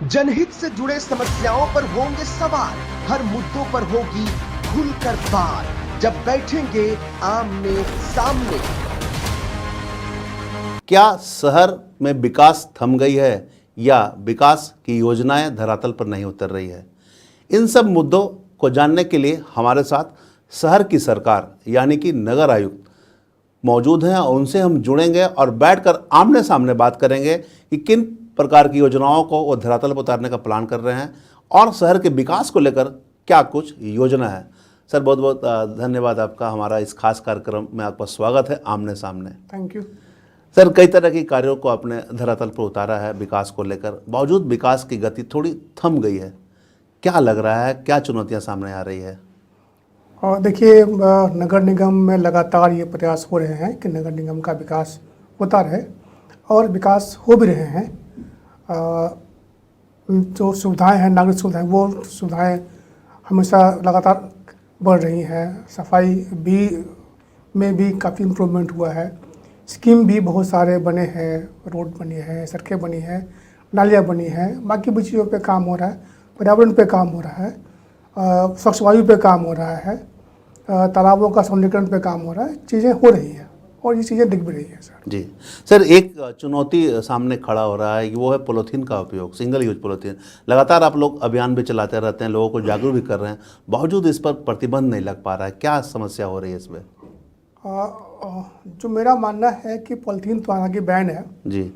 जनहित से जुड़े समस्याओं पर होंगे सवाल, हर मुद्दों पर होगी खुलकर बात, जब बैठेंगे आमने सामने। क्या शहर में विकास थम गई है या विकास की योजनाएं धरातल पर नहीं उतर रही है? इन सब मुद्दों को जानने के लिए हमारे साथ शहर की सरकार यानी कि नगर आयुक्त मौजूद हैं और उनसे हम जुड़ेंगे और बैठकर आमने सामने बात करेंगे कि किन प्रकार की योजनाओं को वो धरातल पर उतारने का प्लान कर रहे हैं और शहर के विकास को लेकर क्या कुछ योजना है। सर, बहुत बहुत धन्यवाद आपका, हमारा इस खास कार्यक्रम में आपका स्वागत है आमने सामने। थैंक यू सर, कई तरह के कार्यों को आपने धरातल पर उतारा है विकास को लेकर, बावजूद विकास की गति थोड़ी थम गई है। क्या लग रहा है, क्या चुनौतियां सामने आ रही है? और देखिए, नगर निगम में लगातार ये प्रयास हो रहे हैं कि नगर निगम का विकास होता रहे और विकास हो भी रहे हैं। जो सुविधाएं हैं, नागरिक सुविधाएं, वो सुविधाएं हमेशा लगातार बढ़ रही हैं। सफाई में भी काफ़ी इम्प्रूवमेंट हुआ है। स्कीम भी बहुत सारे बने हैं, रोड बनी है, सड़कें बनी हैं, नालियाँ बनी हैं। बाकी भी चीज़ों पे काम हो रहा है, पर्यावरण पे काम हो रहा है, स्वच्छ वायु पे काम हो रहा है, तालाबों का सौंदर्यीकरण पे काम हो रहा है। चीज़ें हो रही हैं और ये चीज़ें दिख भी रही हैं सर। जी सर, एक चुनौती सामने खड़ा हो रहा है कि वो है पॉलीथीन का उपयोग, सिंगल यूज पॉलीथीन। लगातार आप लोग अभियान भी चलाते रहते हैं, लोगों को जागरूक भी कर रहे हैं, बावजूद इस पर प्रतिबंध नहीं लग पा रहा है। क्या समस्या हो रही है इसमें? जो मेरा मानना है कि पॉलीथीन तो हालांकि बैन है जी,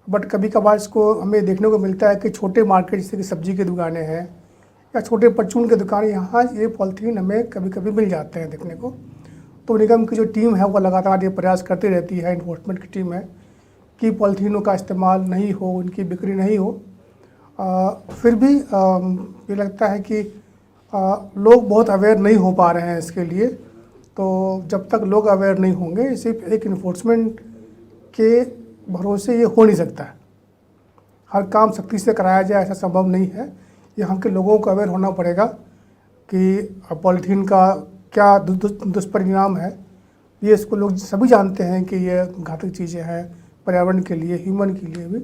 बट कभी कभार इसको हमें देखने को मिलता है कि छोटे मार्केट जैसे कि सब्जी की दुकानें हैं या छोटे परचून की दुकानें, यहाँ ये पॉलीथीन हमें कभी कभी मिल जाते हैं देखने को। तो निगम की जो टीम है वो लगातार ये प्रयास करती रहती है, इन्फोर्समेंट की टीम है, कि पॉलीथीनों का इस्तेमाल नहीं हो, उनकी बिक्री नहीं हो। फिर भी ये लगता है कि लोग बहुत अवेयर नहीं हो पा रहे हैं इसके लिए। तो जब तक लोग अवेयर नहीं होंगे, सिर्फ एक इन्फोर्समेंट के भरोसे ये हो नहीं सकता है। हर काम सख्ती से कराया जाए ऐसा संभव नहीं है। यहाँ के लोगों को अवेयर होना पड़ेगा कि पॉलीथीन का क्या दुष्परिणाम है। ये इसको लोग सभी जानते हैं कि ये घातक चीज़ें हैं पर्यावरण के लिए, ह्यूमन के लिए भी।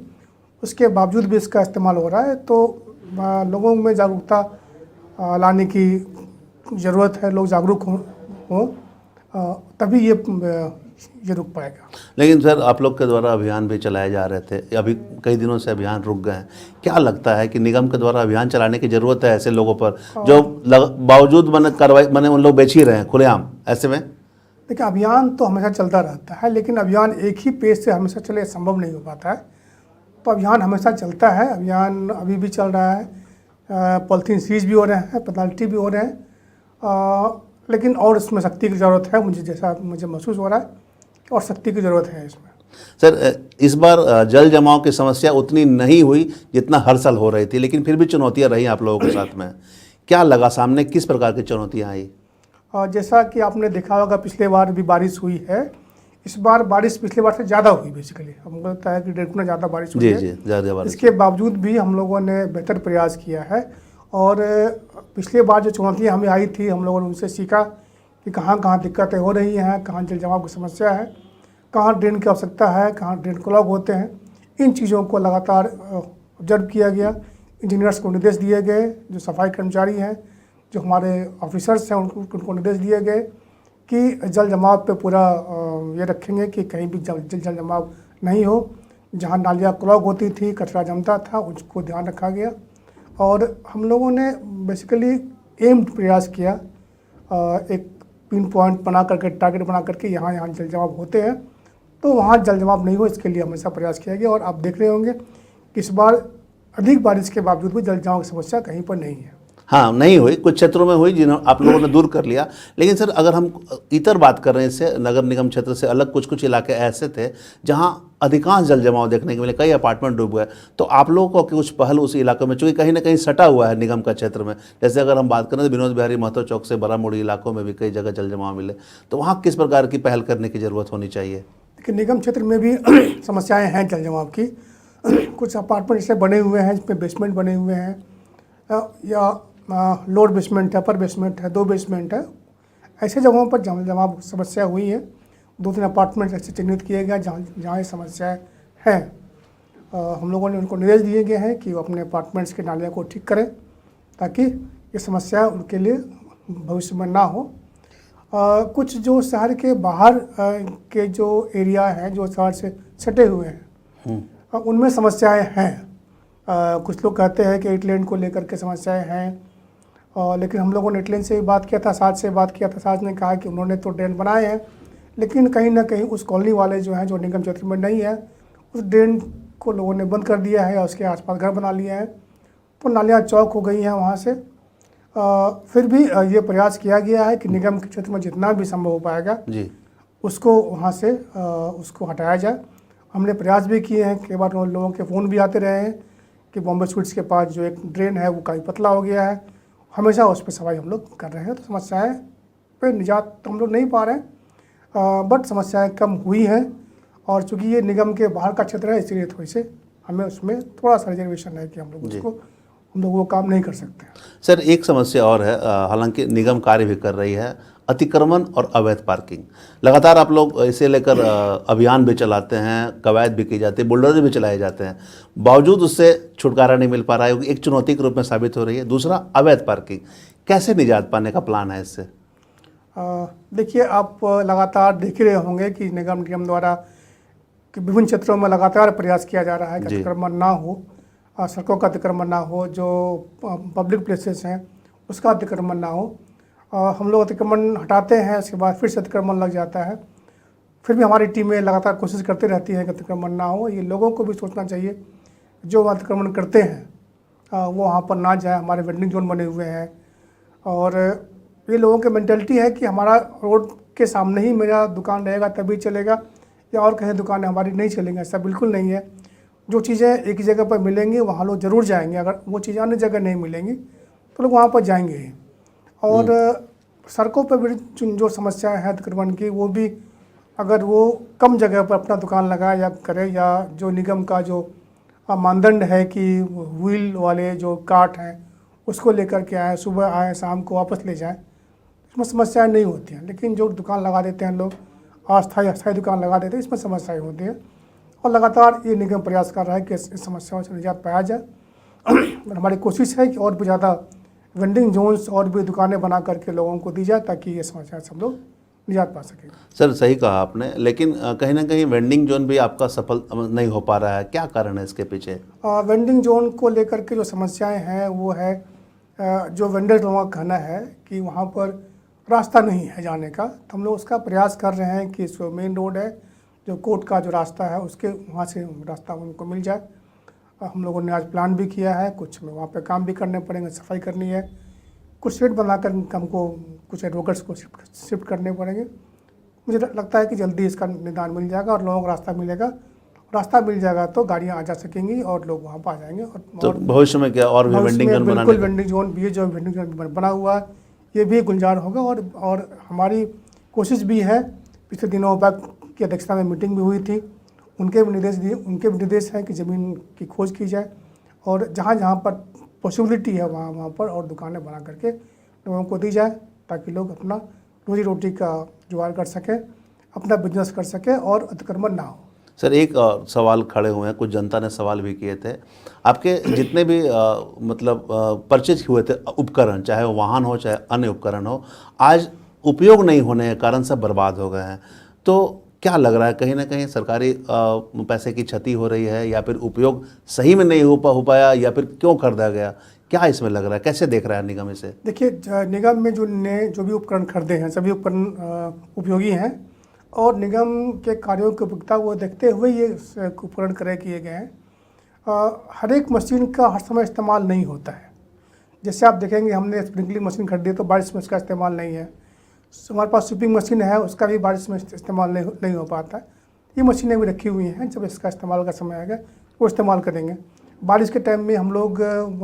उसके बावजूद भी इसका इस्तेमाल हो रहा है। तो लोगों में जागरूकता लाने की ज़रूरत है। लोग जागरूक हों तभी ये रुक पाएगा। लेकिन सर, आप लोग के द्वारा अभियान भी चलाए जा रहे थे, अभी कई दिनों से अभियान रुक गए हैं। क्या लगता है कि निगम के द्वारा अभियान चलाने की ज़रूरत है ऐसे लोगों पर जो बावजूद कार्रवाई उन लोग बेच ही रहे हैं खुलेआम? ऐसे में देखिए, अभियान तो हमेशा चलता रहता है, लेकिन अभियान एक ही पेज से हमेशा चले संभव नहीं हो पाता है। तो अभियान हमेशा चलता है, अभियान अभी भी चल रहा है। पॉलीथीन सीज भी हो रहे हैं, पेनल्टी भी हो रहे हैं, लेकिन और इसमें सख्ती की ज़रूरत है। मुझे महसूस हो रहा है और सख्ती की ज़रूरत है इसमें। सर, इस बार जल जमाव की समस्या उतनी नहीं हुई जितना हर साल हो रही थी, लेकिन फिर भी चुनौतियां रही आप लोगों के साथ में। क्या लगा सामने, किस प्रकार की चुनौतियां आई? जैसा कि आपने देखा होगा, पिछले बार भी बारिश हुई है। इस बार बारिश पिछले बार से ज़्यादा हुई। बेसिकली हमको लगता है कि 1.5 गुना ज़्यादा बारिश हुई है। जी, ज़्यादा बारिश। इसके बावजूद भी हम लोगों ने बेहतर प्रयास किया है। और पिछले बार जो चुनौतियाँ हमें आई थी, हम लोगों ने उनसे सीखा कि कहाँ कहाँ दिक्कतें हो रही हैं, कहाँ जल जमाव की समस्या है, कहाँ ड्रेन की आवश्यकता है, कहाँ ड्रेन क्लॉग होते हैं। इन चीज़ों को लगातार ऑब्जर्व किया गया। इंजीनियर्स को निर्देश दिए गए, जो सफाई कर्मचारी हैं, जो हमारे ऑफिसर्स हैं, उनको निर्देश दिए गए कि जल जमाव पे पूरा ये रखेंगे कि कहीं भी जल जमाव नहीं हो। जहाँ नालियाँ क्लॉग होती थी, कचरा जमता था, उसको ध्यान रखा गया। और हम लोगों ने बेसिकली एम्ड प्रयास किया, एक पिन पॉइंट बना करके, टारगेट बना करके यहाँ जल जमाव होते हैं तो वहाँ जल जमाव नहीं हो, इसके लिए हमेशा प्रयास किया गया। और आप देख रहे होंगे कि इस बार अधिक बारिश के बावजूद भी जल जमाव की समस्या कहीं पर नहीं है। हाँ, नहीं हुई, कुछ क्षेत्रों में हुई जिन्होंने आप लोगों ने दूर कर लिया। लेकिन सर, अगर हम इतर बात कर रहे हैं, इससे नगर निगम क्षेत्र से अलग कुछ इलाके ऐसे थे जहाँ अधिकांश जल जमाव देखने के मिले, कई अपार्टमेंट डूब गए। तो आप लोगों को कुछ पहल उस इलाकों में, चूँकि कहीं ना कहीं सटा हुआ है निगम का क्षेत्र में, जैसे अगर हम बात करें तो विनोद बिहारी महतो चौक से बरामुड़ी इलाकों में भी कई जगह जल जमाव मिले, तो वहाँ किस प्रकार की पहल करने की ज़रूरत होनी चाहिए? देखिए, निगम क्षेत्र में भी समस्याएं हैं जल जमाव की। कुछ अपार्टमेंट ऐसे बने हुए हैं जिसमें बेसमेंट बने हुए हैं, या लोअर बेसमेंट है, अपर बेसमेंट है, 2 बेसमेंट है। ऐसे जगहों पर जल जमाव समस्या हुई है। 2-3 अपार्टमेंट ऐसे चिन्हित किए गए जहाँ ये समस्याएँ हैं। हम लोगों ने उनको निर्देश दिए गए हैं कि वो अपने अपार्टमेंट्स के नालियों को ठीक करें ताकि ये समस्या उनके लिए भविष्य में ना हो। कुछ जो शहर के बाहर के जो एरिया हैं जो शहर से सटे हुए हैं उनमें समस्याएं हैं। कुछ लोग कहते हैं कि एटलैंड को लेकर के समस्याएं हैं, लेकिन हम लोगों ने एटलैंड से बात किया था, साज से बात किया था। साज ने कहा कि उन्होंने तो ड्रेन बनाए हैं, लेकिन कहीं ना कहीं उस कॉलोनी वाले जो हैं जो निगम क्षेत्र में नहीं है उस ड्रेन को लोगों ने बंद कर दिया है और उसके आसपास घर बना लिए हैं, तो नालियाँ चौक हो गई हैं वहाँ से। फिर भी ये प्रयास किया गया है कि निगम के क्षेत्र में जितना भी संभव हो पाएगा जी उसको वहाँ से उसको हटाया जाए। हमने प्रयास भी किए हैं, कई बार लोगों के फ़ोन भी आते रहे हैं कि बॉम्बे स्वीट्स के पास जो एक ड्रेन है वो काफ़ी पतला हो गया है, हमेशा उस पर सफाई हम लोग कर रहे हैं। तो समस्याएं पे निजात तो हम लोग नहीं पा रहे हैं, बट समस्याएं कम हुई हैं। और चूँकि ये निगम के बाहर का क्षेत्र है इसलिए थोड़ी से हमें उसमें थोड़ा सा रिजर्वेशन है कि हम लोग वो काम नहीं कर सकते। सर, एक समस्या और है, हालांकि निगम कार्य भी कर रही है, अतिक्रमण और अवैध पार्किंग। लगातार आप लोग इसे लेकर अभियान भी चलाते हैं, कवायद भी की जाती है, बुलडोजर भी चलाए जाते हैं, बावजूद उससे छुटकारा नहीं मिल पा रहा है, एक चुनौती के रूप में साबित हो रही है। दूसरा, अवैध पार्किंग, कैसे निजात पाने का प्लान है इससे? देखिए, आप लगातार देख रहे होंगे कि निगम द्वारा कि विभिन्न क्षेत्रों में लगातार प्रयास किया जा रहा है कि अतिक्रमण ना हो, सड़कों का अतिक्रमण ना हो, जो पब्लिक प्लेसेस हैं उसका अतिक्रमण ना हो। हम लोग अतिक्रमण हटाते हैं, उसके बाद फिर से अतिक्रमण लग जाता है। फिर भी हमारी टीमें लगातार कोशिश करती रहती है कि अतिक्रमण ना हो। ये लोगों को भी सोचना चाहिए, जो अतिक्रमण करते हैं वो वहाँ पर ना जाए। हमारे वेंडिंग जोन बने हुए हैं और ये लोगों की मेंटालिटी है कि हमारा रोड के सामने ही मेरा दुकान रहेगा तभी चलेगा, या और कहीं दुकानें हमारी नहीं चलेंगी। ऐसा बिल्कुल नहीं है। जो चीज़ें एक ही जगह पर मिलेंगी वहाँ लोग ज़रूर जाएंगे, अगर वो चीज़ें अन्य जगह नहीं मिलेंगी तो लोग वहाँ पर जाएंगे ही। और सड़कों पर भी जो समस्याएं हैं अतिक्रमण की, वो भी अगर वो कम जगह पर अपना दुकान लगाए या करे, या जो निगम का जो मानदंड है कि व्हील वाले जो कार्ट हैं उसको लेकर के आए, सुबह आए शाम को वापस ले जाएं, इसमें समस्याएं नहीं होती हैं। लेकिन जो दुकान लगा देते हैं लोग, अस्थायी दुकान लगा देते हैं, इसमें समस्याएं होती हैं। और लगातार ये निगम प्रयास कर रहा है कि इस समस्याओं से निजात पाया जाए। और हमारी कोशिश है कि और भी ज़्यादा वेंडिंग जोन्स और भी दुकानें बना करके लोगों को दी जाए ताकि ये समस्या से हम लोग निजात पा सकें। सर, सही कहा आपने, लेकिन कहीं ना कहीं वेंडिंग जोन भी आपका सफल नहीं हो पा रहा है, क्या कारण है इसके पीछे? वेंडिंग जोन को लेकर के जो समस्याएं हैं वो है, जो वेंडर लोगों का कहना है कि वहाँ पर रास्ता नहीं है जाने का। तो हम लोग उसका प्रयास कर रहे हैं कि जो मेन रोड है, जो कोर्ट का जो रास्ता है, उसके वहाँ से रास्ता उनको मिल जाए। हम लोगों ने आज प्लान भी किया है, कुछ में वहाँ पे काम भी करने पड़ेंगे, सफाई करनी है, कुछ शेड बनाकर हमको कुछ एडवोकेट्स को शिफ्ट करने पड़ेंगे। मुझे लगता है कि जल्दी इसका निदान मिल जाएगा और लोगों को रास्ता मिलेगा। रास्ता मिल जाएगा तो गाड़ियाँ आ जा सकेंगी और लोग वहाँ पर आ जाएंगे। तो भविष्य में क्या और भी वेंडिंग जोन बनाने? बिल्कुल, वेंडिंग जोन भी है, जो वेंडिंग जोन बना हुआ है ये भी गुलजार होगा। और हमारी कोशिश भी है, पिछले दिनों बाद की अध्यक्षता में मीटिंग भी हुई थी, उनके भी निर्देश हैं कि ज़मीन की खोज की जाए और जहाँ जहाँ पर पॉसिबिलिटी है वहाँ पर और दुकानें बना करके लोगों को दी जाए ताकि लोग अपना रोजी रोटी का जुगाड़ कर सकें, अपना बिजनेस कर सकें और अतिक्रमण ना हो। सर, एक सवाल खड़े हुए हैं, कुछ जनता ने सवाल भी किए थे। आपके जितने भी परचेज हुए थे उपकरण, चाहे वो वाहन हो चाहे अन्य उपकरण हो, आज उपयोग नहीं होने के कारण सब बर्बाद हो गए हैं। तो क्या लग रहा है, कहीं ना कहीं सरकारी पैसे की क्षति हो रही है, या फिर उपयोग सही में नहीं हो पाया, या फिर क्यों खरीदा गया? क्या इसमें लग रहा है, कैसे देख रहा है निगम इसे? देखिए, निगम में जो भी उपकरण खरीदे हैं सभी उपकरण उपयोगी हैं और निगम के कार्यों की उपयोगिता वो देखते हुए ये उपकरण क्रय किए गए हैं। हर एक मशीन का हर समय इस्तेमाल नहीं होता है। जैसे आप देखेंगे, हमने स्प्रिंकलिंग मशीन खरीदी तो बारिश में उसका इस्तेमाल नहीं है। हमारे पास स्वीपिंग मशीन है, उसका भी बारिश में इस्तेमाल नहीं हो पाता है। ये मशीनें भी रखी हुई हैं, जब इसका इस्तेमाल का समय आएगा वो इस्तेमाल करेंगे। बारिश के टाइम में हम लोग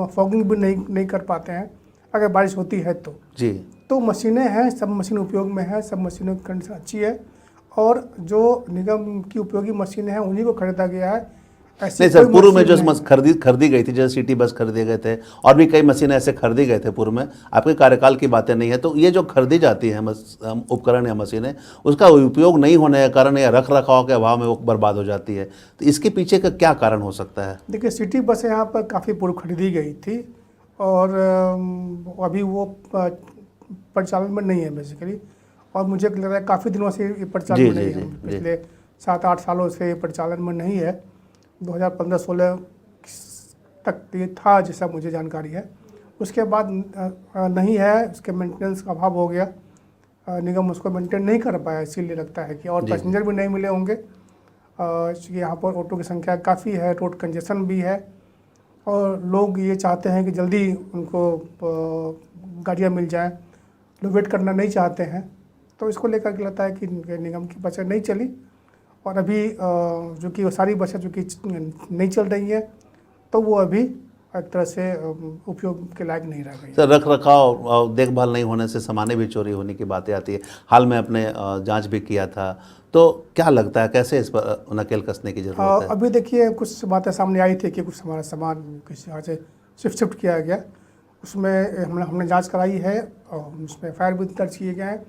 फॉगिंग भी नहीं कर पाते हैं अगर बारिश होती है तो जी। तो मशीनें हैं, सब मशीन उपयोग में है, सब मशीनों की कंडीशन अच्छी है और जो निगम की उपयोगी मशीनें हैं उन्हीं को खरीदा गया है। ऐसी नहीं सर, कोई पूर्व में मशीन जो नहीं। खरीदी गई थी, जैसे सिटी बस खरीदे गए थे और भी कई मशीनें ऐसे खरीदी गए थे पूर्व में, आपके कार्यकाल की बातें नहीं है, तो ये जो खरीदी जाती है उपकरण या मशीनें, उसका उपयोग नहीं होने के कारण या रख रखाव के अभाव में वो बर्बाद हो जाती है, तो इसके पीछे का क्या कारण हो सकता है? देखिए, सिटी बसें यहाँ पर काफ़ी पूर्व खरीदी गई थी और अभी वो परिचालन में नहीं है बेसिकली, और मुझे लग रहा है काफ़ी दिनों से ये परिचालन में नहीं है, पिछले 7-8 सालों से ये परिचालन में नहीं है। 2015-16 तक ये था जैसा मुझे जानकारी है, उसके बाद नहीं है, उसके मेंटेनेंस का अभाव हो गया, निगम उसको मेंटेन नहीं कर पाया, इसीलिए लगता है कि, और पैसेंजर भी नहीं मिले होंगे। यहाँ पर ऑटो की संख्या काफ़ी है, रोड कंजेशन भी है, और लोग ये चाहते हैं कि जल्दी उनको गाड़ियाँ मिल जाएं, लोग वेट करना नहीं चाहते हैं, तो इसको लेकर के लगता है कि निगम की बसें नहीं चली, और अभी जो कि वो सारी बसें जो कि नहीं चल रही हैं, तो वो अभी एक तरह से उपयोग के लायक नहीं रह गई। सर, रख रखाव और देखभाल नहीं होने से सामानें भी चोरी होने की बातें आती है, हाल में अपने जांच भी किया था, तो क्या लगता है कैसे इस पर नकेल कसने की जरूरत है? अभी देखिए, कुछ बातें सामने आई थी कि कुछ हमारा सामान किसी जगह से शिफ्ट किया गया, उसमें हमने जांच कराई है और उसमें FIR भी दर्ज किए गए हैं,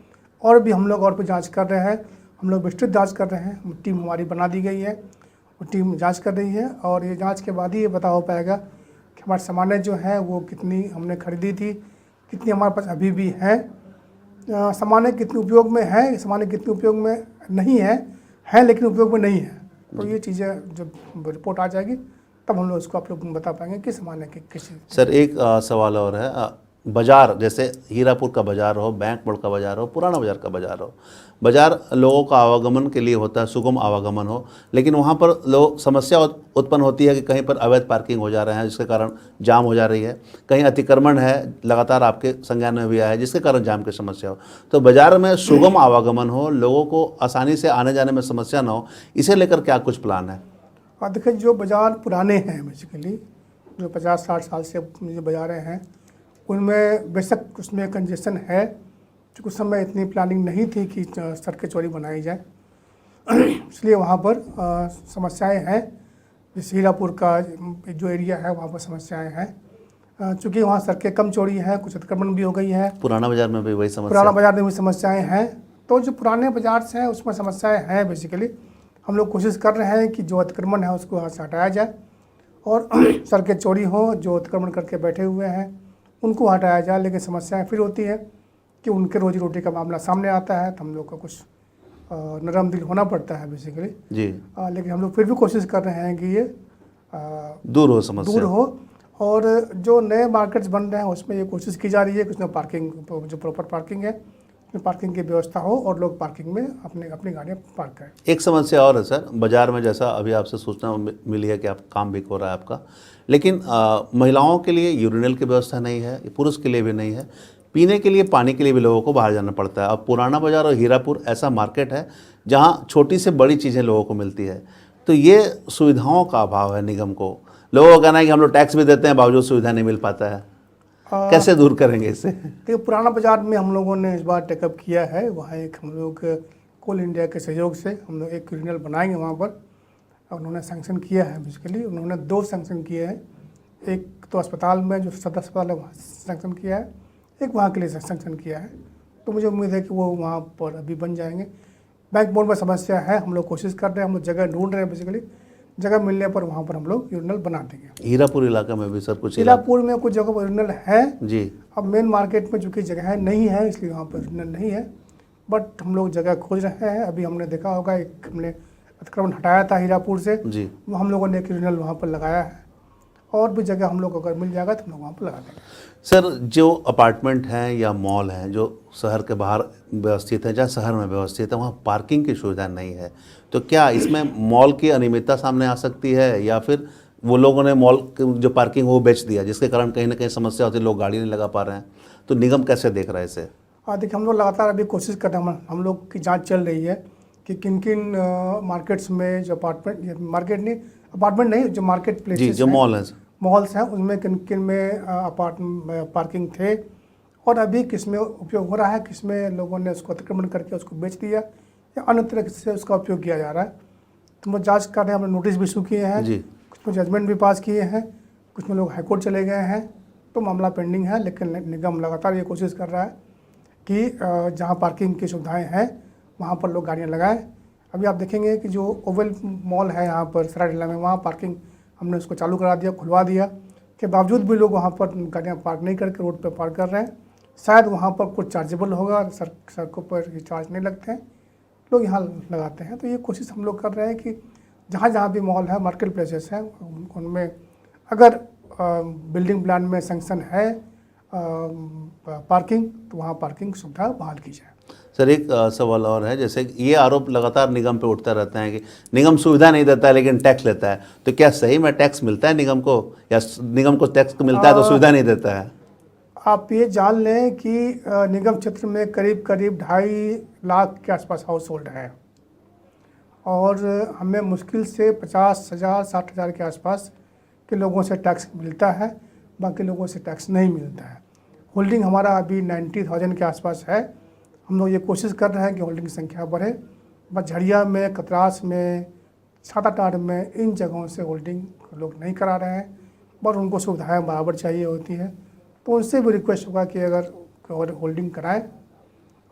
और भी हम लोग और भी जांच कर रहे हैं, हम लोग विस्तृत जांच कर रहे हैं, टीम हमारी बना दी गई है, वो टीम जांच कर रही है, और ये जांच के बाद ही ये पता हो पाएगा कि हमारे सामानें जो हैं वो कितनी हमने खरीदी थी, कितनी हमारे पास अभी भी हैं, सामानें कितनी उपयोग में हैं, सामानें कितनी उपयोग में नहीं है लेकिन उपयोग में नहीं है। तो ये चीज़ें जब रिपोर्ट आ जाएगी तब हम लोग इसको आप लोग बता पाएंगे कि सामान्य के किसी। सर, एक सवाल और है, बाज़ार जैसे हीरापुर का बाज़ार हो, बैंक मोड़ का बाज़ार हो, पुराना बाज़ार का बाज़ार हो, बाज़ार लोगों का आवागमन के लिए होता है, सुगम आवागमन हो, लेकिन वहाँ पर लोग समस्या उत्पन्न होती है कि कहीं पर अवैध पार्किंग हो जा रहे हैं जिसके कारण जाम हो जा रही है, कहीं अतिक्रमण है, लगातार आपके संज्ञान में भी आया है जिसके कारण जाम की समस्या हो। तो बाज़ार में सुगम आवागमन हो, लोगों को आसानी से आने जाने में समस्या ना हो, इसे लेकर क्या कुछ प्लान है? और देखिए, जो बाज़ार पुराने हैं बेसिकली, जो 50-60 साल से जो बाज़ारें हैं, उनमें बेशक उसमें कंजेशन है, क्योंकि उस समय इतनी प्लानिंग नहीं थी कि सड़कें चौड़ी बनाई जाए, इसलिए वहाँ पर समस्याएं हैं। जैसे हीरापुर का जो एरिया है वहाँ पर समस्याएं हैं, चूँकि वहाँ सड़कें कम चौड़ी हैं, कुछ अतिक्रमण भी हो गई है। पुराना बाज़ार में भी वही समस्या, पुराना बाज़ार में भी समस्याएँ हैं, तो जो पुराने बाज़ार से हैं उसमें समस्याएँ हैं। बेसिकली हम लोग कोशिश कर रहे हैं कि जो अतिक्रमण है उसको वहाँ से हटाया जाए, और सड़कें चौड़ी हों, जो अतिक्रमण करके बैठे हुए हैं उनको हटाया जाए। लेकिन समस्याएं फिर होती है कि उनके रोजी रोटी का मामला सामने आता है, तो हम लोग को कुछ नरम दिल होना पड़ता है बेसिकली जी। लेकिन हम लोग फिर भी कोशिश कर रहे हैं कि ये दूर हो, समस्या दूर हो, और जो नए मार्केट्स बन रहे हैं उसमें ये कोशिश की जा रही है कि उसमें पार्किंग, जो प्रॉपर पार्किंग है, उसमें पार्किंग की व्यवस्था हो और लोग पार्किंग में अपनी गाड़ियाँ पार्क करें। एक समस्या और है सर, बाज़ार में जैसा अभी आपसे सूचना मिली है कि आप काम भी हो रहा है आपका, लेकिन महिलाओं के लिए यूरिनल की व्यवस्था नहीं है, पुरुष के लिए भी नहीं है, पीने के लिए पानी के लिए भी लोगों को बाहर जाना पड़ता है। अब पुराना बाज़ार और हीरापुर ऐसा मार्केट है जहाँ छोटी से बड़ी चीज़ें लोगों को मिलती है, तो ये सुविधाओं का अभाव है निगम को। लोगों का कहना है कि हम लोग टैक्स भी देते हैं, बावजूद सुविधा नहीं मिल पाता है, कैसे दूर करेंगे इससे? देखिए, पुराना बाज़ार में हम लोगों ने इस बार टेकअप किया है, वहाँ एक हम लोग कोल इंडिया के सहयोग से हम लोग एक यूरिनल बनाएंगे वहाँ पर, और उन्होंने सैंक्शन किया है। बेसिकली उन्होंने 2 सैंक्शन किए हैं, एक तो अस्पताल में जो सदर अस्पताल है वहाँ सैंक्शन किया है, एक वहाँ के लिए सैंक्शन किया है, तो मुझे उम्मीद है कि वो वहाँ पर अभी बन जाएंगे। बैंक बोर्ड में समस्या है, हम लोग कोशिश कर रहे हैं, हम लोग जगह ढूंढ रहे हैं, बेसिकली जगह मिलने पर वहाँ पर हम लोग यूरिनल बना देंगे। हीरापुर इलाका में भी सर कुछ, हीरापुर में कुछ जगह पर यूरिनल है जी। अब मेन मार्केट में चूँकि जगह नहीं है इसलिए वहाँ पर यूरिनल नहीं है, बट हम लोग जगह खोज रहे हैं। अभी हमने देखा होगा, एक हमने अतिक्रमण हटाया था हीरापुर से जी, वो हम लोगों ने एक यूरिनल वहाँ पर लगाया है, और भी जगह हम लोग अगर मिल जाएगा तो हम लोग वहाँ पर लगा देंगे। सर, जो अपार्टमेंट हैं या मॉल हैं जो शहर के बाहर व्यवस्थित हैं, जहाँ शहर में व्यवस्थित है, वहाँ पार्किंग की सुविधा नहीं है, तो क्या इसमें मॉल की अनियमितता सामने आ सकती है, या फिर वो लोगों ने मॉल जो पार्किंग वो बेच दिया जिसके कारण कहीं ना कहीं समस्या होती है, लोग गाड़ी नहीं लगा पा रहे हैं, तो निगम कैसे देख रहा है इसे? देखिए, हम लोग लगातार अभी कोशिश कर रहे हैं, हम लोग की जाँच चल रही है कि किन किन मार्केट्स में जो अपार्टमेंट नहीं जो मार्केट प्लेसेस जो मॉल्स हैं उनमें किन किन में पार्किंग थे, और अभी किस में उपयोग हो रहा है, किस में लोगों ने उसको अतिक्रमण करके उसको बेच दिया या अन्य तरह से उसका उपयोग किया जा रहा है। तो हम जांच कर रहे हैं, हमने नोटिस भी इशू किए हैं कुछ जजमेंट भी पास किए हैं, कुछ में लोग हाईकोर्ट चले गए हैं, तो मामला पेंडिंग है। लेकिन निगम लगातार ये कोशिश कर रहा है कि जहाँ पार्किंग की सुविधाएं हैं वहाँ पर लोग गाड़ियाँ लगाएं। अभी आप देखेंगे कि जो ओवल मॉल है यहाँ पर सरायढेला में, वहाँ पार्किंग हमने उसको चालू करा दिया, खुलवा दिया, के बावजूद भी लोग वहाँ पर गाड़ियाँ पार्क नहीं करके रोड पर पार्क कर रहे हैं। शायद वहाँ पर कुछ चार्जेबल होगा, सड़कों पर ये चार्ज नहीं लगते हैं, लोग यहाँ लगाते हैं। तो ये कोशिश हम लोग कर रहे हैं कि जहाँ जहाँ भी मॉल है, मार्केट प्लेसेस हैं, उनमें अगर बिल्डिंग प्लान में सैंक्शन है पार्किंग, तो वहाँ पार्किंग सुविधा बहाल की जाए। सर एक सवाल और है, जैसे ये आरोप लगातार निगम पे उठता रहता है कि निगम सुविधा नहीं देता है लेकिन टैक्स लेता है, तो क्या सही में टैक्स मिलता है निगम को, या निगम को टैक्स मिलता है तो सुविधा नहीं देता है? आप ये जान लें कि निगम क्षेत्र में करीब करीब 2.5 लाख के आसपास हाउस होल्ड है, और हमें मुश्किल से 50,000 60,000 के आसपास के लोगों से टैक्स मिलता है, बाकी लोगों से टैक्स नहीं मिलता है। होल्डिंग हमारा अभी 90,000 के आसपास है। हम लोग ये कोशिश कर रहे हैं कि होल्डिंग की संख्या बढ़े। बस झड़िया में, कतरास में, छाताटार में, इन जगहों से होल्डिंग लोग नहीं करा रहे हैं, पर उनको सुविधाएं बराबर चाहिए होती हैं। तो उनसे भी रिक्वेस्ट होगा कि अगर होल्डिंग कराएं,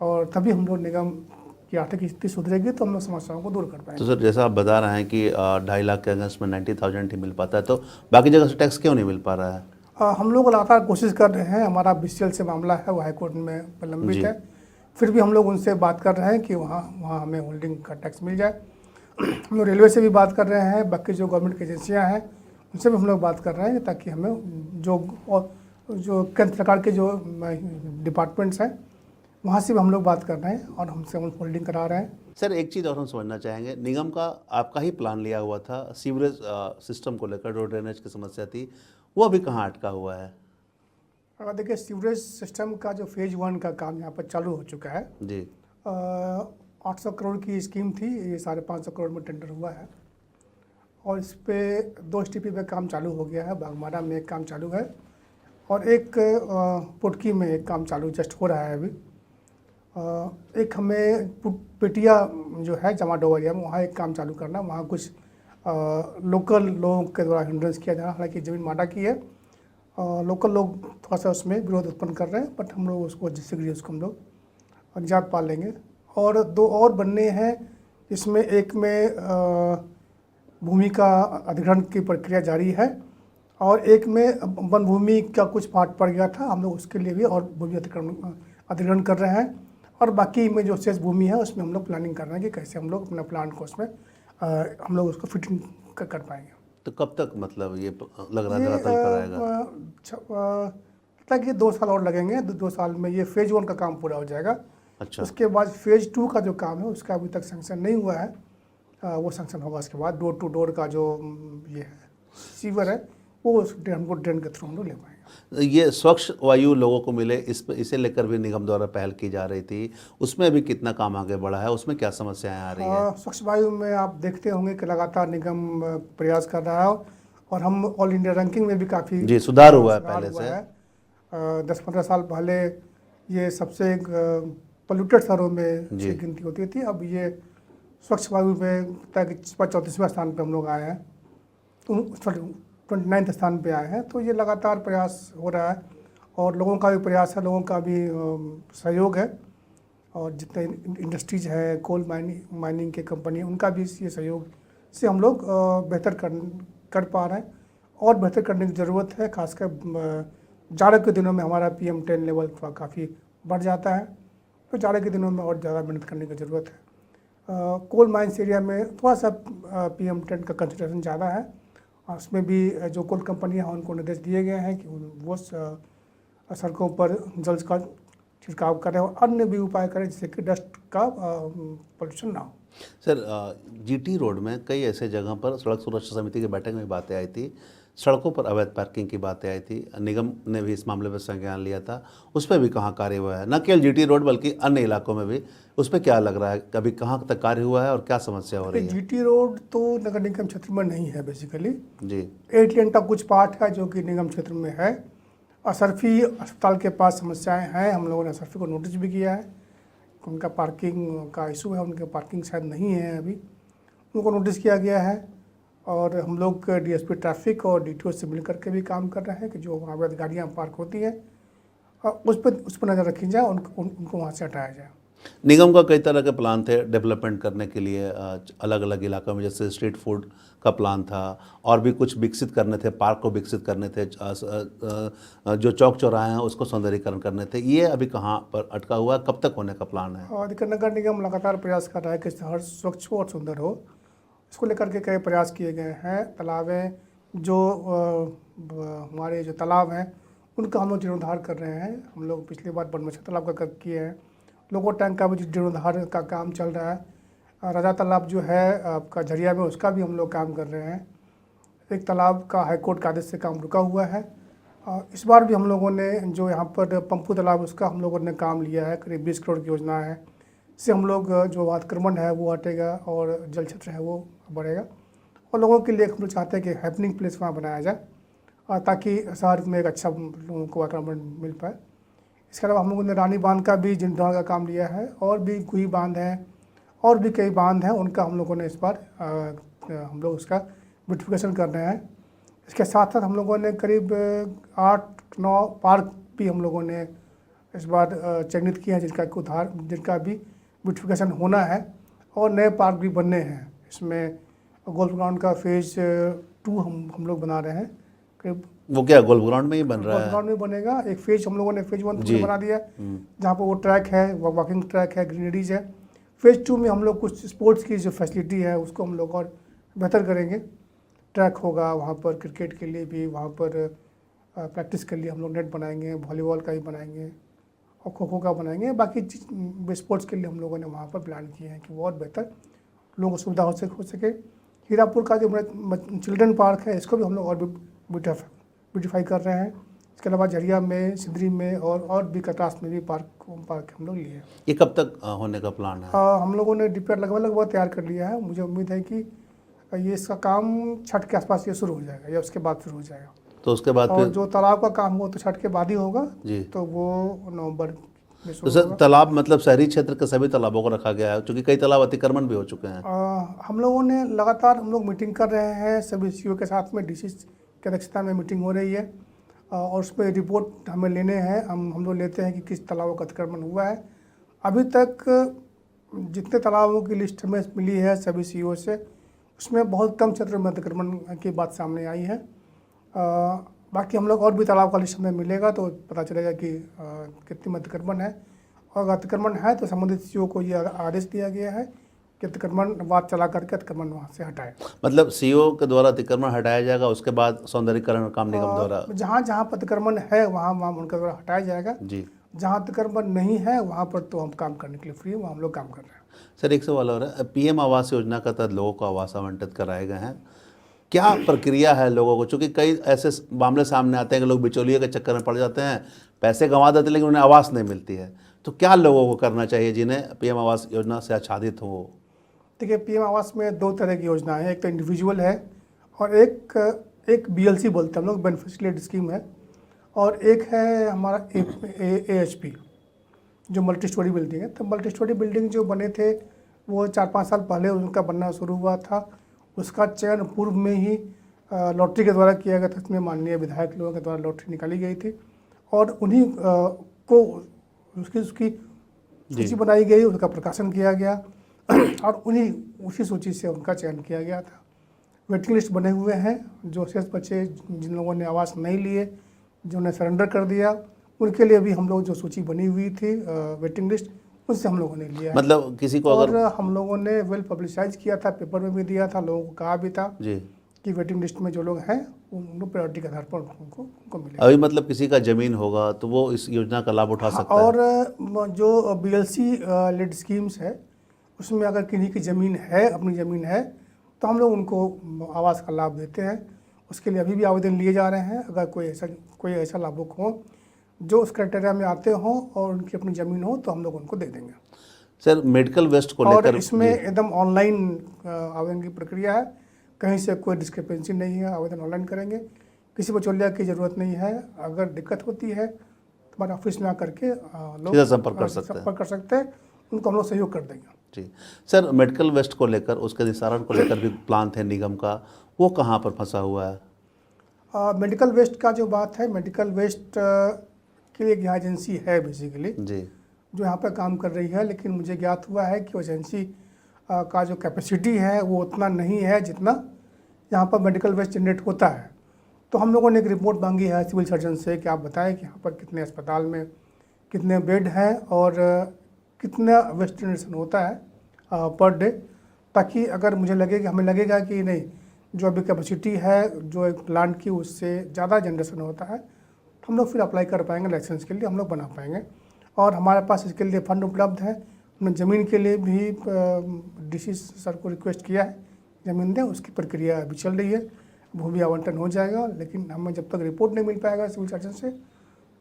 और तभी हम लोग निगम की आर्थिक स्थिति सुधरेगी तो हम लोग समस्याओं को दूर कर पाएंगे। तो सर जैसा आप बता रहे हैं कि 2.5 लाख के अगेंस्ट में 90,000 ही मिल पाता है, तो बाकी जगह से टैक्स क्यों नहीं मिल पा रहा है? हम लोग लगातार कोशिश कर रहे हैं। हमारा BCL से मामला है, वो हाईकोर्ट में लंबित है। फिर भी हम लोग उनसे बात कर रहे हैं कि वहाँ हमें होल्डिंग का टैक्स मिल जाए। हम लोग रेलवे से भी बात कर रहे हैं, बाकी जो गवर्नमेंट की एजेंसियाँ हैं उनसे भी हम लोग बात कर रहे हैं, ताकि हमें जो केंद्र सरकार के जो डिपार्टमेंट्स हैं वहाँ से भी हम लोग बात कर रहे हैं, और हमसे हम होल्डिंग करा रहे हैं। सर एक चीज़ और हम समझना चाहेंगे, निगम का आपका ही प्लान लिया हुआ था सीवरेज सिस्टम को लेकर, रोड ड्रेनेज की समस्या थी, वो अभी कहाँ अटका हुआ है? देखिए, सीवरेज सिस्टम का जो फेज़ 1 का काम यहाँ पर चालू हो चुका है जी। 800 करोड़ की स्कीम थी, ये 550 करोड़ में टेंडर हुआ है, और इस पे 2 STP पे काम चालू हो गया है। बागमारा में एक काम चालू है, और एक पुटकी में एक काम चालू जस्ट हो रहा है अभी। एक हमें पेटिया जो है जमा डोवरिया में, वहाँ एक काम चालू करना, वहाँ कुछ लोकल लोगों के द्वारा हिंड्रेंस किया जा रहा है। हालांकि ज़मीन माटा की है, लोकल लोग थोड़ा सा उसमें विरोध उत्पन्न कर रहे हैं, बट हम लोग उसको शीघ्र उसको हम लोग निजात पा लेंगे। और 2 और बनने हैं, इसमें एक में भूमि का अधिग्रहण की प्रक्रिया जारी है, और एक में वन भूमि का कुछ पार्ट पड़ गया था, हम लोग उसके लिए भी और भूमि अधिग्रहण कर रहे हैं। और बाकी में जो शेष भूमि है उसमें हम लोग प्लानिंग कर रहे हैं कि कैसे हम लोग अपना प्लान को उसमें हम लोग उसको फिटिंग कर पाएंगे। तो कब तक मतलब ये लग रहा है धरातल पर आएगा? तक ये 2 साल और लगेंगे। 2 साल में ये फेज़ 1 का काम पूरा हो जाएगा। अच्छा। उसके बाद फेज़ 2 का जो काम है उसका अभी तक सैंक्शन नहीं हुआ है, वो सैंक्शन होगा उसके बाद। डोर टू डोर का जो ये है सीवर है, वो हमको ड्रेन के थ्रू हम लोग ले पाएंगे। ये स्वच्छ वायु लोगों को मिले, इसे लेकर भी निगम द्वारा पहल की जा रही थी, उसमें भी कितना काम आगे बढ़ा है, उसमें क्या समस्याएं आ रही है? स्वच्छ वायु में आप देखते होंगे कि लगातार निगम प्रयास कर रहा है, और हम ऑल इंडिया रैंकिंग में भी काफ़ी जी सुधार हुआ है पहले से। 10-15 साल पहले ये सबसे पोल्यूटेड शहरों में गिनती होती थी। अब ये स्वच्छ वायु में 34वें स्थान पे हम लोग आए हैं, 29वें स्थान पे आए हैं। तो ये लगातार प्रयास हो रहा है, और लोगों का भी प्रयास है, लोगों का भी सहयोग है, और जितने इंडस्ट्रीज है, कोल माइनिंग के कंपनी, उनका भी ये सहयोग से हम लोग बेहतर कर पा रहे हैं, और बेहतर करने की ज़रूरत है। खासकर जाड़े के दिनों में हमारा PM10 लेवल काफ़ी बढ़ जाता है, तो जाड़े के दिनों में और ज़्यादा मेहनत करने की ज़रूरत है। कोल माइंस एरिया में थोड़ा सा PM10 का कंसंट्रेशन ज़्यादा है, और उसमें भी जो कोल कंपनियाँ हैं उनको निर्देश दिए गए हैं कि वो सड़कों पर जल का छिड़काव करें, और अन्य भी उपाय करें जिससे कि डस्ट का पोल्यूशन ना हो। सर GT रोड में कई ऐसे जगह पर सड़क सुरक्षा समिति की बैठक में बातें आई थी, सड़कों पर अवैध पार्किंग की बातें आई थी, निगम ने भी इस मामले पर संज्ञान लिया था, उस पर भी कहाँ कार्य हुआ है? न केवल GT रोड बल्कि अन्य इलाकों में भी उस पर क्या लग रहा है, कभी कहाँ तक कार्य हुआ है और क्या समस्या हो रही है? GT रोड तो नगर निगम क्षेत्र में नहीं है बेसिकली जी। 8 लेन का कुछ पार्ट है जो कि निगम क्षेत्र में है। असरफी अस्पताल के पास समस्याएं हैं, हम लोगों ने असरफी को नोटिस भी किया है, उनका पार्किंग का इशू है, उनके पार्किंग शायद नहीं है अभी, उनको नोटिस किया गया है। और हम लोग डीएसपी ट्रैफिक और डीटीओ से मिल करके भी काम कर रहे हैं कि जो वहाँ पर गाड़ियाँ पार्क होती हैं उस पर नज़र रखी जाए, उनको वहाँ से हटाया जाए। निगम का कई तरह के प्लान थे डेवलपमेंट करने के लिए अलग अलग इलाकों में, जैसे स्ट्रीट फूड का प्लान था और भी कुछ विकसित करने थे, पार्क को विकसित करने थे, जो चौक चौराहे हैं उसको सौंदर्यीकरण करने थे। ये अभी कहाँ पर अटका हुआ है, कब तक होने का प्लान है? और नगर निगम लगातार प्रयास कर रहा है कि शहर स्वच्छ हो और सुंदर हो। इसको लेकर के कई प्रयास किए गए हैं। तालाबें जो हमारे जो तालाब हैं उनका हम लोग जीर्णोद्धार कर रहे हैं। हम लोग पिछली बार बनमच्छा तालाब का किए हैं, लोगो टैंक का भी जीर्णोद्धार का काम चल रहा है। राजा तालाब जो है आपका झरिया में, उसका भी हम लोग काम कर रहे हैं। एक तालाब का हाईकोर्ट के आदेश से काम रुका हुआ है। इस बार भी हम लोगों ने जो यहाँ पर पंपू तालाब उसका हम लोगों ने काम लिया है, करीब 20 करोड़ की योजना है। इससे हम लोग जो अतिक्रमण है वो हटेगा और जल क्षेत्र है वो बढ़ेगा और लोगों के लिए हम लोग चाहते हैं कि हैपनिंग प्लेस वहाँ बनाया जाए ताकि शहर में एक अच्छा लोगों को वातावरण मिल पाए। इसके अलावा हम लोगों ने रानी बांध का भी जीर्णोद्धार का काम लिया है और भी गुही बांध है और भी कई बांध हैं, उनका हम लोगों ने इस बार हम लोग उसका ब्यूटिफिकेशन कर रहे हैं। इसके साथ साथ हम लोगों ने करीब 8-9 पार्क भी हम लोगों ने इस बार चिन्हित किए हैं जिनका भी ब्यूटिफिकेशन होना है और नए पार्क भी बनने हैं। इसमें गोल्फ ग्राउंड का फेज़ 2 हम लोग बना रहे हैं। करीब वो क्या गोल्फ ग्राउंड में ही बन रहा है? गोल्फ ग्राउंड में बनेगा। एक फेज हम लोगों ने फेज 1 बना दिया जहाँ पर वो ट्रैक है, वॉकिंग ट्रैक है, ग्रीनरीज है। फेज 2 में हम लोग कुछ स्पोर्ट्स की जो फैसिलिटी है उसको हम लोग और बेहतर करेंगे। ट्रैक होगा वहाँ पर, क्रिकेट के लिए भी वहाँ पर प्रैक्टिस के लिए हम लोग नेट बनाएंगे, वॉलीबॉल का भी बनाएंगे और खो खो का बनाएंगे। बाकी स्पोर्ट्स के लिए हम लोगों ने वहाँ पर प्लान किए हैं कि वो और बेहतर लोगों को सुविधा हो सके। हीरापुर का जो चिल्ड्रन पार्क है इसको भी हम लोग और भी ब्यूटिफाई कर रहे हैं। इसके अलावा झरिया में, सिंदरी में और भी कटास में भी पार्क हम लोग लिए हैं। ये कब तक होने का प्लान है? हम लोगों ने डीपीआर लगभग तैयार कर लिया है। मुझे उम्मीद है कि ये इसका काम छठ के आसपास ये शुरू हो जाएगा या उसके बाद शुरू हो जाएगा। तो उसके बाद और जो तालाब का काम हो तो छठ के बाद ही होगा जी। तो वो नवंबर में तो सर तालाब मतलब शहरी क्षेत्र के सभी तालाबों को रखा गया है क्योंकि कई तालाब अतिक्रमण भी हो चुके हैं। हम लोगों ने लगातार हम लोग मीटिंग कर रहे हैं सभी सीओ के साथ में, डीसी की अध्यक्षता में मीटिंग हो रही है और उस पर रिपोर्ट हमें लेने हैं। हम लोग लेते हैं कि किस तालाबों का अतिक्रमण हुआ है। अभी तक जितने तालाबों की लिस्ट हमें मिली है सभी सीओ से, उसमें बहुत कम क्षेत्र में अतिक्रमण की बात सामने आई है। बाकी हम लोग और भी तालाब का लिस्ट हमें मिलेगा तो पता चलेगा कि कितनी में अतिक्रमण है और अगर अतिक्रमण है तो संबंधित सीओ को ये आदेश दिया गया है कि अतिक्रमण बात चला करके अतिक्रमण वहाँ से हटाए। मतलब सीओ के द्वारा अतिक्रमण हटाया जाएगा, उसके बाद सौंदर्यीकरण काम निगम द्वारा जहाँ जहाँ अतिक्रमण है वहाँ उनके द्वारा हटाया जाएगा जी। जहाँ अतिक्रमण नहीं है वहाँ पर तो हम काम करने के लिए फ्री है, वहाँ हम लोग काम कर रहे हैं। सर एक सवाल और है, पीएम आवास योजना का तहत लोगों को आवास आवंटित कराए गए हैं, क्या प्रक्रिया है लोगों को? चूँकि कई ऐसे मामले सामने आते हैं कि लोग बिचौलिए के चक्कर में पड़ जाते हैं, पैसे गंवा देते हैं लेकिन उन्हें आवास नहीं मिलती है। तो क्या लोगों को करना चाहिए जिन्हें पीएम आवास योजना से आच्छादित हो? देखिए पीएम आवास में 2 तरह की योजनाएं हैं, एक तो इंडिविजुअल है और एक BLC बोलते हैं हम लोग, बेनिफिशियरी लीड स्कीम है, और एक है हमारा AHP जो मल्टी स्टोरी बिल्डिंग है। तो मल्टी स्टोरी बिल्डिंग जो बने थे वो 4-5 साल पहले उनका बनना शुरू हुआ था। उसका चयन पूर्व में ही लॉटरी के द्वारा किया गया था, इसमें माननीय विधायक लोगों के द्वारा लॉटरी निकाली गई थी और उन्हीं को उसकी सूची बनाई गई, उसका प्रकाशन किया गया और उसी सूची से उनका चयन किया गया था। वेटिंग लिस्ट बने हुए हैं, जो शेष बच्चे जिन लोगों ने आवास नहीं लिए, जिन्होंने सरेंडर कर दिया, उनके लिए भी हम लोग जो सूची बनी हुई थी वेटिंग लिस्ट, उससे हम लोगों ने लिया। मतलब किसी को और हम लोगों ने वेल पब्लिसाइज किया था, पेपर में भी दिया था, लोगों को कहा भी था जी कि वेटिंग लिस्ट में जो लोग हैं उनको प्रायोरिटी के आधार पर उनको मिले। अभी मतलब किसी का ज़मीन होगा तो वो इस योजना का लाभ उठा सकता है। और जो BLC लीड स्कीम्स है उसमें अगर किसी की ज़मीन है, अपनी ज़मीन है, तो हम लोग उनको आवास का लाभ देते हैं। उसके लिए अभी भी आवेदन लिए जा रहे हैं। अगर कोई ऐसा लाभुक हो जो उस क्राइटेरिया में आते हों और उनकी अपनी ज़मीन हो तो हम लोग उनको दे देंगे। सर मेडिकल वेस्ट को लेकर और इसमें एकदम ऑनलाइन आवेदन की प्रक्रिया है, कहीं से कोई डिस्क्रिपेंसी नहीं है, आवेदन ऑनलाइन करेंगे, किसी बिचौलिया की ज़रूरत नहीं है। अगर दिक्कत होती है तो हमारे ऑफिस में आकर के लोग संपर्क कर सकते हैं, उनको हम लोग सहयोग कर देंगे। जी। सर मेडिकल वेस्ट को लेकर, उसके निस्तारण को लेकर भी प्लान थे निगम का, वो कहाँ पर फंसा हुआ है? मेडिकल वेस्ट का जो बात है, मेडिकल वेस्ट के लिए एक यहाँ एजेंसी है बेसिकली जी जो यहाँ पर काम कर रही है, लेकिन मुझे ज्ञात हुआ है कि वो एजेंसी का जो कैपेसिटी है वो उतना नहीं है जितना यहाँ पर मेडिकल वेस्ट जनरेट होता है। तो हम लोगों ने एक रिपोर्ट मांगी है सिविल सर्जन से कि आप बताएं कि यहाँ पर कितने अस्पताल में कितने बेड हैं और कितना वेस्ट जनरेशन होता है पर डे, ताकि अगर मुझे लगे कि हमें लगेगा कि नहीं जो अभी कैपेसिटी है जो एक प्लांट की उससे ज़्यादा जनरेशन होता है तो हम लोग फिर अप्लाई कर पाएंगे लाइसेंस के लिए, हम लोग बना पाएंगे। और हमारे पास इसके लिए फंड उपलब्ध है। हमने ज़मीन के लिए भी डीसी सर को रिक्वेस्ट किया है ज़मीन दें, उसकी प्रक्रिया अभी चल रही है, भूमि आवंटन हो जाएगा। लेकिन हमें जब तक रिपोर्ट नहीं मिल पाएगा सिविल सर्जन से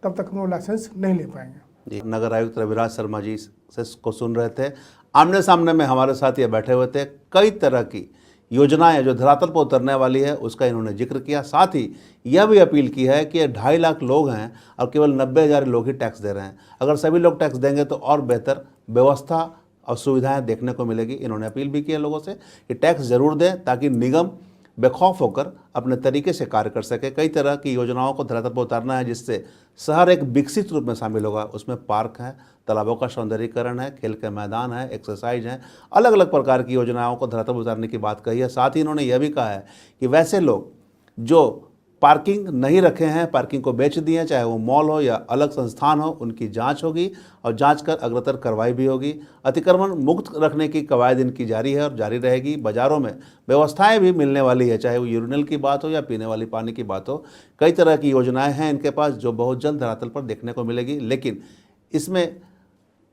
तब तक हम लोग लाइसेंस नहीं ले पाएंगे। जी, नगर आयुक्त रविराज शर्मा जी से को सुन रहे थे, आमने सामने में हमारे साथ ये बैठे हुए थे। कई तरह की योजनाएं जो धरातल पर उतरने वाली है उसका इन्होंने जिक्र किया। साथ ही यह भी अपील की है कि 2.5 लाख लोग हैं और केवल 90,000 लोग ही टैक्स दे रहे हैं। अगर सभी लोग टैक्स देंगे तो और बेहतर व्यवस्था और सुविधाएं देखने को मिलेगी। इन्होंने अपील भी की है लोगों से कि टैक्स ज़रूर दें ताकि निगम बेखौफ होकर अपने तरीके से कार्य कर सके। कई तरह की योजनाओं को धरातल पर उतारना है जिससे शहर एक विकसित रूप में शामिल होगा। उसमें पार्क है, तालाबों का सौंदर्यीकरण है, खेल के मैदान है, एक्सरसाइज हैं, अलग अलग प्रकार की योजनाओं को धरातल पर उतारने की बात कही है। साथ ही इन्होंने यह भी कहा है कि वैसे लोग जो पार्किंग नहीं रखे हैं, पार्किंग को बेच दिए, चाहे वो मॉल हो या अलग संस्थान हो, उनकी जांच होगी और जांच कर अग्रतर कार्रवाई भी होगी। अतिक्रमण मुक्त रखने की कवायद इनकी जारी है और जारी रहेगी। बाज़ारों में व्यवस्थाएं भी मिलने वाली है, चाहे वो यूरिनल की बात हो या पीने वाली पानी की बात हो। कई तरह की योजनाएं हैं इनके पास जो बहुत जल्द धरातल पर देखने को मिलेगी, लेकिन इसमें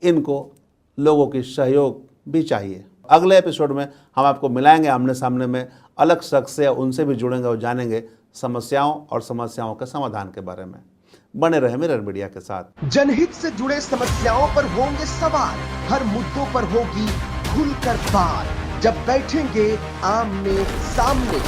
इनको लोगों की सहयोग भी चाहिए। अगले एपिसोड में हम आपको मिलाएंगे आमने सामने में अलग शख्स से, उनसे भी जुड़ेंगे और जानेंगे समस्याओं और समस्याओं के समाधान के बारे में। बने रहे मिरर मीडिया के साथ। जनहित से जुड़े समस्याओं पर होंगे सवाल, हर मुद्दों पर होगी खुलकर बात। जब बैठेंगे आमने सामने